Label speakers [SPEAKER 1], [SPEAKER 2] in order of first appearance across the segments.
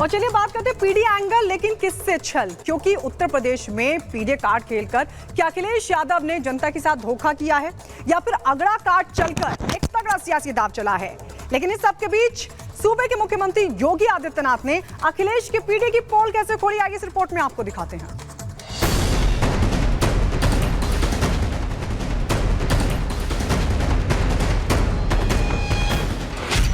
[SPEAKER 1] और चलिए बात करते हैं पीडी एंगल, लेकिन किससे छल? क्योंकि उत्तर प्रदेश में पीडे कार्ड खेलकर क्या अखिलेश यादव ने जनता के साथ धोखा किया है या फिर अगड़ा कार्ड चलकर एक तगड़ा सियासी दांव चला है? लेकिन इस सब के बीच सूबे के मुख्यमंत्री योगी आदित्यनाथ ने अखिलेश के पीडे की पोल कैसे खोली, आगे इस रिपोर्ट में आपको दिखाते हैं।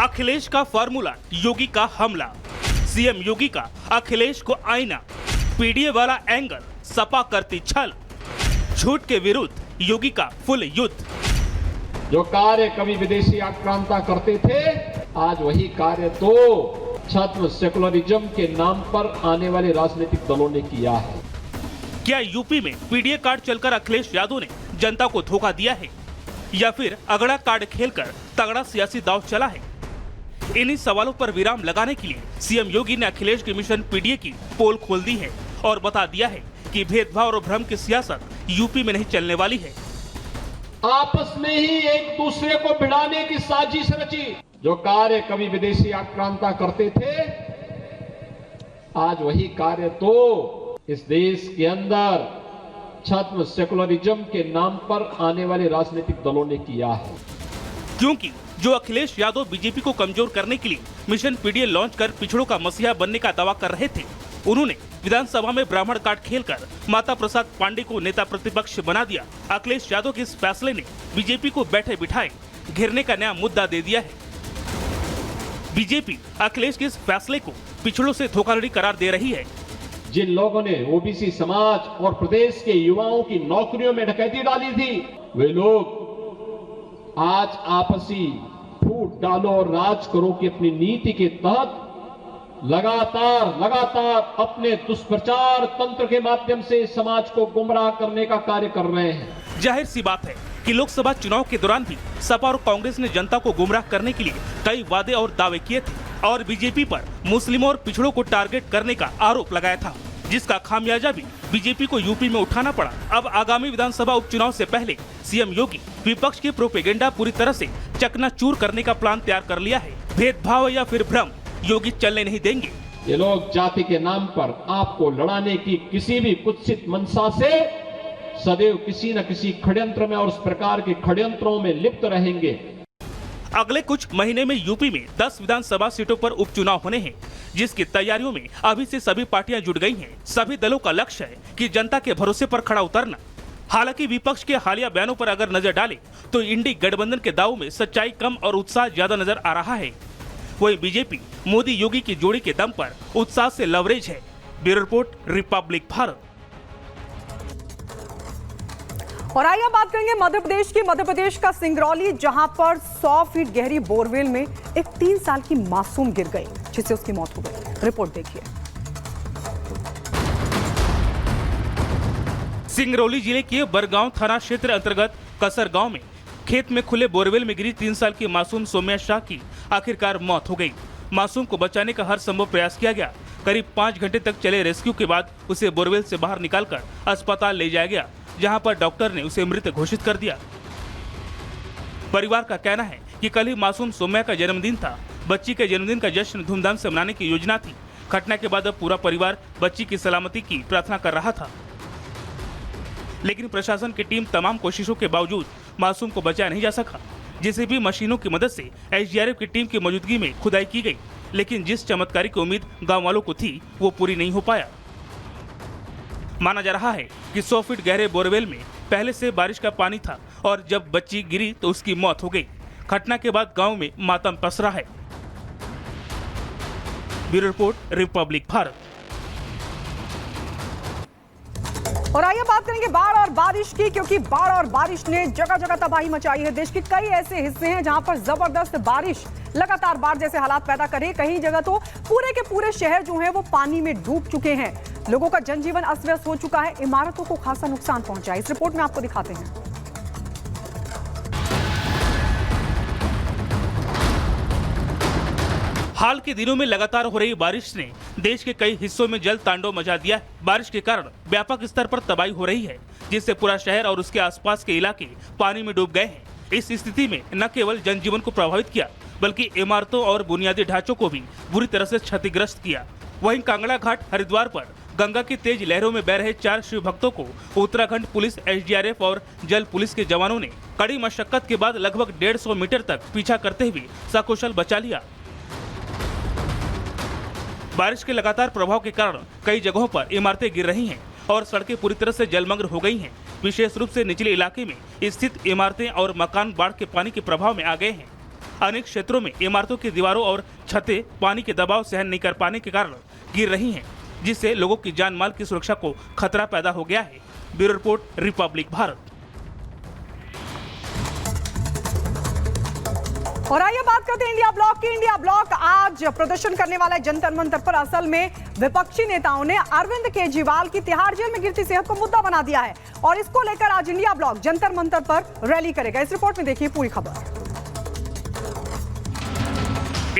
[SPEAKER 2] अखिलेश का फार्मूला, योगी का हमला। सीएम योगी का अखिलेश को आईना, पीडीए वाला एंगल, सपा करती छल। झूठ के विरुद्ध योगी का फुल युद्ध।
[SPEAKER 3] जो कार्य कभी विदेशी आक्रांता करते थे, आज वही कार्य तो छद्म सेकुलरिज्म के नाम पर आने वाले राजनीतिक दलों ने किया है।
[SPEAKER 2] क्या यूपी में पीडीए कार्ड चलकर अखिलेश यादव ने जनता को धोखा दिया है या फिर अगड़ा कार्ड खेलकर तगड़ा सियासी दांव चला है? इन्हीं सवालों पर विराम लगाने के लिए सीएम योगी ने अखिलेश के मिशन पीडीए की पोल खोल दी है और बता दिया है कि भेदभाव और भ्रम की सियासत यूपी में नहीं चलने वाली है।
[SPEAKER 3] आपस में ही एक दूसरे को भिड़ाने की साजिश रची। जो कार्य कभी विदेशी आक्रांता करते थे, आज वही कार्य तो इस देश के अंदर छद्म सेकुलरिज्म के नाम पर आने वाले राजनीतिक दलों ने किया है।
[SPEAKER 2] क्योंकि जो अखिलेश यादव बीजेपी को कमजोर करने के लिए मिशन पीडीए लॉन्च कर पिछड़ों का मसीहा बनने का दावा कर रहे थे, उन्होंने विधानसभा में ब्राह्मण कार्ड खेलकर माता प्रसाद पांडे को नेता प्रतिपक्ष बना दिया। अखिलेश यादव के इस फैसले ने बीजेपी को बैठे बिठाए घेरने का नया मुद्दा दे दिया है। बीजेपी अखिलेश के इस फैसले को पिछड़ों से धोखाधड़ी करार दे रही है।
[SPEAKER 3] जिन लोगों ने ओबीसी समाज और प्रदेश के युवाओं की नौकरियों में डकैती डाली थी, वे लोग आज आपसी फूट डालो और राज करो की अपनी नीति के तहत लगातार अपने दुष्प्रचार तंत्र के माध्यम से समाज को गुमराह करने का कार्य कर रहे हैं।
[SPEAKER 2] जाहिर सी बात है कि लोकसभा चुनाव के दौरान भी सपा और कांग्रेस ने जनता को गुमराह करने के लिए कई वादे और दावे किए थे और बीजेपी पर मुस्लिमों और पिछड़ों को टारगेट करने का आरोप लगाया था, जिसका खामियाजा भी बीजेपी को यूपी में उठाना पड़ा। अब आगामी विधानसभा उपचुनाव से पहले सीएम योगी विपक्ष के प्रोपेगेंडा पूरी तरह से चकनाचूर करने का प्लान तैयार कर लिया है। भेदभाव या फिर भ्रम योगी चलने नहीं देंगे।
[SPEAKER 3] ये लोग जाति के नाम पर आपको लड़ाने की किसी भी कुत्सित मंशा से सदैव किसी न किसी षड्यंत्र में और उस प्रकार के षड्यंत्रों में लिप्त रहेंगे।
[SPEAKER 2] अगले कुछ महीने में यूपी में 10 विधानसभा सीटों पर उपचुनाव होने हैं, जिसकी तैयारियों में अभी से सभी पार्टियां जुट गई हैं। सभी दलों का लक्ष्य है कि जनता के भरोसे पर खड़ा उतरना। हालांकि विपक्ष के हालिया बयानों पर अगर नजर डालें तो इंडी गठबंधन के दावों में सच्चाई कम और उत्साह ज्यादा नजर आ रहा है। वही बीजेपी मोदी योगी की जोड़ी के दम पर उत्साह से लवरेज है। Bureau report, republic Bharat.
[SPEAKER 1] और आइए बात करेंगे मध्य प्रदेश की। मध्य प्रदेश का सिंगरौली, जहां पर 100 फीट गहरी बोरवेल में एक 3 साल की मासूम गिर गई, जिससे उसकी मौत हो गई। रिपोर्ट देखिए।
[SPEAKER 2] सिंगरौली जिले के बरगांव थाना क्षेत्र अंतर्गत कसर गांव में खेत में खुले बोरवेल में गिरी 3 साल की मासूम सौम्या शाह की आखिरकार मौत हो गई। मासूम को बचाने का हर संभव प्रयास किया गया। करीब 5 घंटे तक चले रेस्क्यू के बाद उसे बोरवेल से बाहर निकालकर अस्पताल ले जाया गया, जहां पर डॉक्टर ने उसे मृत घोषित कर दिया। परिवार का कहना है कि कल ही मासूम सौम्या का जन्मदिन था। बच्ची के जन्मदिन का जश्न धूमधाम से मनाने की योजना थी। घटना के बाद अब पूरा परिवार बच्ची की सलामती की प्रार्थना कर रहा था, लेकिन प्रशासन की टीम तमाम कोशिशों के बावजूद मासूम को बचाया नहीं जा सका। जेसीबी मशीनों की मदद से एसडीआरएफ की टीम की मौजूदगी में खुदाई की गई, लेकिन जिस चमत्कारी की उम्मीद गाँव वालों को थी वो पूरी नहीं हो पाया। माना जा रहा है कि 100 फीट गहरे बोरवेल में पहले से बारिश का पानी था और जब बच्ची गिरी तो उसकी मौत हो गई। घटना के बाद गांव में मातम पसरा है। Bureau report, republic Bharat.
[SPEAKER 1] और आइए बात करेंगे बाढ़ और बारिश की, क्योंकि बाढ़ और बारिश ने जगह जगह तबाही मचाई है। देश के कई ऐसे हिस्से हैं जहां पर जबरदस्त बारिश लगातार बाढ़ जैसे हालात पैदा करे। कई जगह तो पूरे के पूरे शहर जो हैं वो पानी में डूब चुके हैं। लोगों का जनजीवन अस्त व्यस्त हो चुका है। इमारतों को खासा नुकसान पहुंचा है। इस रिपोर्ट में आपको दिखाते हैं।
[SPEAKER 2] हाल के दिनों में लगातार हो रही बारिश ने देश के कई हिस्सों में जल तांडव मचा दिया है। बारिश के कारण व्यापक स्तर पर तबाही हो रही है, जिससे पूरा शहर और उसके आसपास के इलाके पानी में डूब गए हैं। इस स्थिति में न केवल जनजीवन को प्रभावित किया, बल्कि इमारतों और बुनियादी ढांचों को भी बुरी तरह से क्षतिग्रस्त किया। वहीं कांगड़ा घाट हरिद्वार पर गंगा की तेज लहरों में बह रहे 4 शिव भक्तों को उत्तराखंड पुलिस, एसडीआरएफ और जल पुलिस के जवानों ने कड़ी मशक्कत के बाद लगभग 150 मीटर तक पीछा करते हुए सकुशल बचा लिया। बारिश के लगातार प्रभाव के कारण कई जगहों पर इमारतें गिर रही हैं और सड़कें पूरी तरह से जलमग्न हो गई हैं। विशेष रूप से निचले इलाके में स्थित इमारतें और मकान बाढ़ के पानी के प्रभाव में आ गए हैं। अनेक क्षेत्रों में इमारतों की दीवारों और छतें पानी के दबाव सहन नहीं कर पाने के कारण गिर रही हैं, जिससे लोगों की जान माल की सुरक्षा को खतरा पैदा हो गया है। Bureau report, republic Bharat.
[SPEAKER 1] और आइए बात करते हैं इंडिया ब्लॉक की। इंडिया ब्लॉक आज प्रदर्शन करने वाला है जंतर मंतर पर। असल में विपक्षी नेताओं ने अरविंद केजरीवाल की तिहाड़ जेल में गिरती सेहत को मुद्दा बना दिया है और इसको लेकर आज इंडिया ब्लॉक जंतर मंतर पर रैली करेगा। इस रिपोर्ट में देखिए पूरी खबर।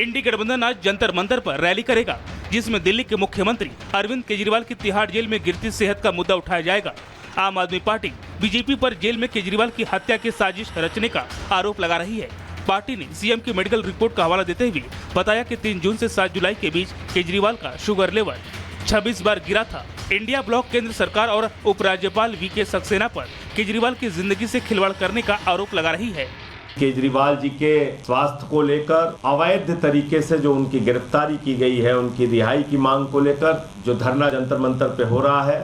[SPEAKER 2] इंडी गठबंधन आज जंतर मंतर पर रैली करेगा, जिसमें दिल्ली के मुख्यमंत्री अरविंद केजरीवाल की तिहाड़ जेल में गिरती सेहत का मुद्दा उठाया जाएगा। आम आदमी पार्टी बीजेपी पर जेल में केजरीवाल की हत्या की साजिश रचने का आरोप लगा रही है। पार्टी ने सीएम की मेडिकल रिपोर्ट का हवाला देते हुए बताया कि 3 जून से 7 जुलाई के बीच केजरीवाल का शुगर लेवल 26 बार गिरा था। इंडिया ब्लॉक केंद्र सरकार और उपराज्यपाल वीके सक्सेना पर केजरीवाल की जिंदगी से खिलवाड़ करने का आरोप लगा रही है।
[SPEAKER 4] केजरीवाल जी के स्वास्थ्य को लेकर अवैध तरीके से जो उनकी गिरफ्तारी की गई है, उनकी रिहाई की मांग को लेकर जो धरना जंतर मंतर पे हो रहा है,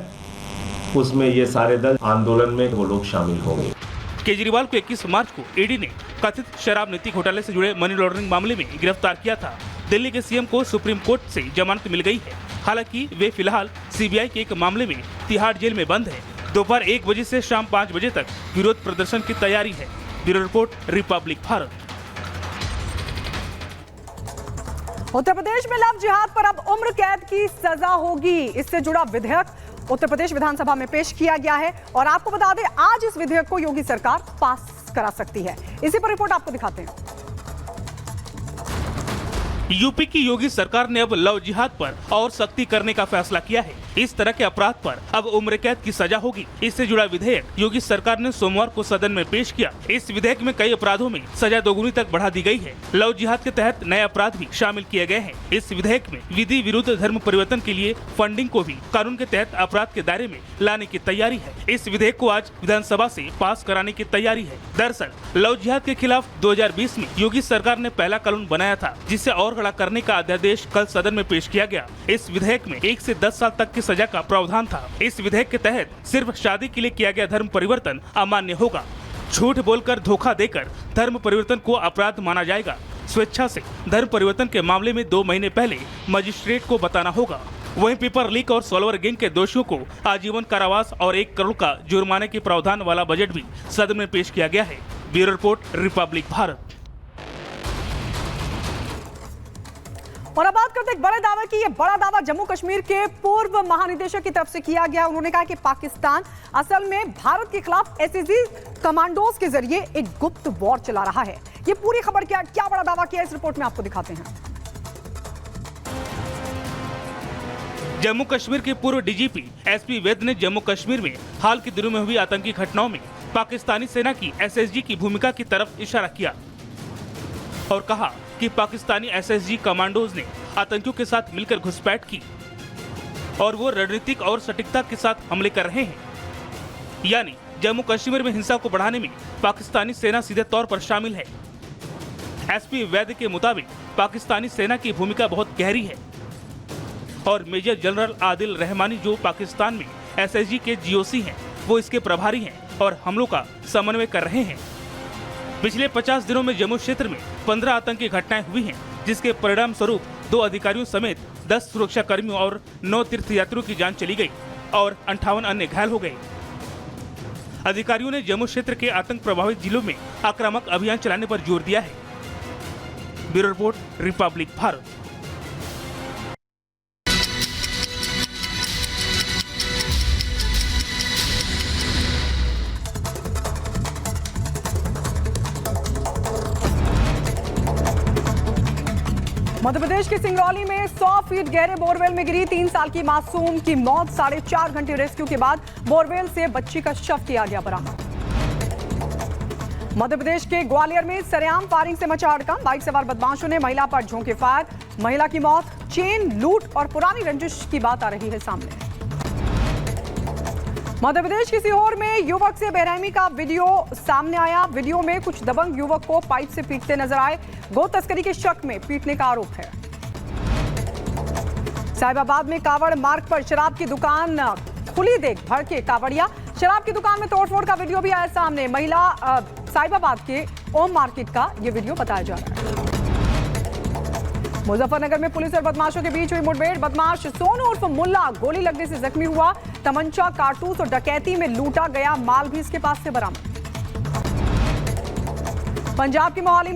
[SPEAKER 4] उसमें ये सारे दल आंदोलन में वो लोग शामिल होंगे।
[SPEAKER 2] केजरीवाल को 21 मार्च को ईडी ने कथित शराब नीति घोटाले से जुड़े मनी लॉन्ड्रिंग मामले में गिरफ्तार किया था। दिल्ली के सीएम को सुप्रीम कोर्ट से जमानत मिल गई है। हालांकि वे फिलहाल सीबीआई के एक मामले में तिहाड़ जेल में बंद है। दोपहर 1 बजे से शाम 5 बजे तक विरोध प्रदर्शन की तैयारी है। Bureau report, republic Bharat.
[SPEAKER 1] Uttar Pradesh में लव जिहाद पर अब उम्र कैद की सजा होगी। इससे जुड़ा विधेयक उत्तर प्रदेश विधानसभा में पेश किया गया है और आपको बता दें आज इस विधेयक को योगी सरकार पास करा सकती है। इसी पर रिपोर्ट आपको दिखाते हैं।
[SPEAKER 2] यूपी की योगी सरकार ने अब लव जिहाद पर और सख्ती करने का फैसला किया है। इस तरह के अपराध पर अब उम्र कैद की सजा होगी। इससे जुड़ा विधेयक योगी सरकार ने सोमवार को सदन में पेश किया। इस विधेयक में कई अपराधों में सजा दोगुनी तक बढ़ा दी गई है। लव जिहाद के तहत नए अपराध भी शामिल किए गए हैं। इस विधेयक में विधि विरुद्ध धर्म परिवर्तन के लिए फंडिंग को भी कानून के तहत अपराध के दायरे में लाने की तैयारी है। इस विधेयक को आज विधानसभा से पास कराने की तैयारी है। दरअसल लव जिहाद के खिलाफ 2020 में योगी सरकार ने पहला कानून बनाया था, जिसे और कड़ा करने का अध्यादेश कल सदन में पेश किया गया। इस विधेयक में 1 से 10 साल तक की सजा का प्रावधान था। इस विधेयक के तहत सिर्फ शादी के लिए किया गया धर्म परिवर्तन अमान्य होगा। झूठ बोलकर, धोखा देकर धर्म परिवर्तन को अपराध माना जाएगा। स्वेच्छा से धर्म परिवर्तन के मामले में 2 महीने पहले मजिस्ट्रेट को बताना होगा। वहीं पेपर लीक और सॉल्वर गैंग के दोषियों को आजीवन कारावास और 1 करोड़ का जुर्माने के प्रावधान वाला बजट भी सदन में पेश किया गया है। Bureau report, republic Bharat.
[SPEAKER 1] और अब बात करते हैं एक बड़े दावे की। ये बड़ा दावा जम्मू कश्मीर के पूर्व महानिदेशक की तरफ से किया गया। उन्होंने कहा कि पाकिस्तान असल में भारत के खिलाफ एसएसजी कमांडोज के जरिए एक गुप्त वॉर चला रहा है। ये पूरी खबर क्या बड़ा दावा किया, इस रिपोर्ट में आपको दिखाते हैं।
[SPEAKER 2] जम्मू कश्मीर के पूर्व डीजीपी एसपी वैद ने जम्मू कश्मीर में हाल के दिनों में हुई आतंकी घटनाओं में पाकिस्तानी सेना की एसएसजी की भूमिका की तरफ इशारा किया और कहा कि पाकिस्तानी एसएसजी कमांडोज ने आतंकियों के साथ मिलकर घुसपैठ की और वो रणनीतिक और सटीकता के साथ हमले कर रहे हैं। यानी जम्मू कश्मीर में हिंसा को बढ़ाने में पाकिस्तानी सेना सीधे तौर पर शामिल है। एसपी वैद के मुताबिक पाकिस्तानी सेना की भूमिका बहुत गहरी है और मेजर जनरल आदिल रहमानी जो पाकिस्तान में एसएसजी के जीओसी हैं, वो इसके प्रभारी हैं और हमलों का समन्वय कर रहे हैं। पिछले 50 दिनों में जम्मू क्षेत्र में 15 आतंकी घटनाएं हुई हैं, जिसके परिणाम स्वरूप 2 अधिकारियों समेत 10 सुरक्षा कर्मियों और 9 तीर्थयात्रियों की जान चली गई और 58 अन्य घायल हो गए। अधिकारियों ने जम्मू क्षेत्र के आतंक प्रभावित जिलों में आक्रामक अभियान चलाने पर जोर दिया है। Bureau report, republic Bharat.
[SPEAKER 1] Madhya Pradesh के सिंगरौली में 100 फीट गहरे बोरवेल में गिरी 3 साल की मासूम की मौत। 4.5 घंटे रेस्क्यू के बाद बोरवेल से बच्ची का शव किया गया बरामद। मध्य प्रदेश के ग्वालियर में सरेआम फायरिंग से मचा हड़कंप। बाइक सवार बदमाशों ने महिला पर झोंके फायर, महिला की मौत। चेन लूट और पुरानी रंजिश की बात आ रही है सामने। मध्य प्रदेश के सीहोर में युवक से बेरहमी का वीडियो सामने आया। वीडियो में कुछ दबंग युवक को पाइप से पीटते नजर आए। गो तस्करी के शक में पीटने का आरोप है। साहिबाबाद में कावड़ मार्ग पर शराब की दुकान खुली देख भड़के कावड़िया। शराब की दुकान में तोड़फोड़ का वीडियो भी आया सामने। महिला साहिबाबाद के ओम मार्केट का यह वीडियो बताया जा रहा है। मुजफ्फरनगर में पुलिस और बदमाशों के बीच हुई मुठभेड़। बदमाश सोनू उर्फ मुल्ला गोली लगने से जख्मी हुआ। तमंचा, कारतूस और डकैती में लूटा गया माल भी इसके पास से बरामद। पंजाब की मोहाली में